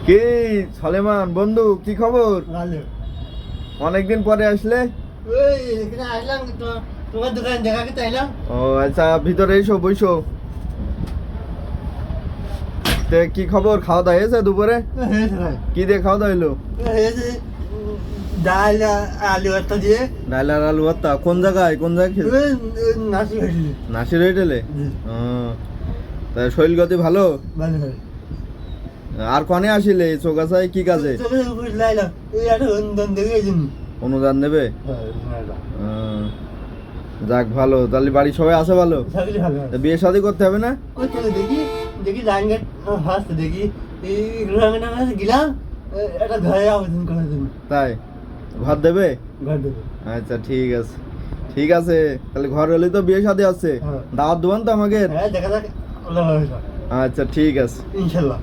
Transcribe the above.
কি সলেমান বন্ধু, কি খবর? ভালো। অনেকদিন পরে আসলে। ওই এখানে আসলাম তোমার দোকান দেখা করতে এলাম। ও আচ্ছা, ভিতরে এসো, বইসো। তে কি খবর, খাওয়া দাওয়া হয়েছে দুপুরে? হয়েছে ভাই, কি দিয়ে খাওয়া দাওয়া হলো? হয়েছে ডাল আলু ভর্তা দিয়ে। ডাল আর আলু ভর্তা। কোন জায়গায় খেয়েছো? নাচি হয়েছিল। নাসির হোটেলে। তা শৈল গতি ভালো? ভালো ভালো। আর কনে আসিলে চৌগাছায় কি কাজে? লাইলাম এই একটা অনুদান দেবে এই জন্য। অনুদান নেবে? যাক ভালো, তাহলে বাড়ির সবাই আছে ভালো? সবই ভালো। তা বিয়ে শাদী করতে হবে না? করতে দেখি দেখি লাইন গেট হাসতে দেখি এই রঙের নামে গেলাম একটা ঘরে আবেদন করার জন্য। তাই? ঘর দেবে? ঘর দেবে। আচ্ছা ঠিক আছে, ঠিক আছে। তাহলে ঘর হলে তো বিয়ে শাদী আছে, হ্যাঁ। দাওয়াত দেবেন তো আমাকে? হ্যাঁ দেখা যাক আল্লাহ ভরসা। আচ্ছা ঠিক আছে। ইনশাল্লাহ।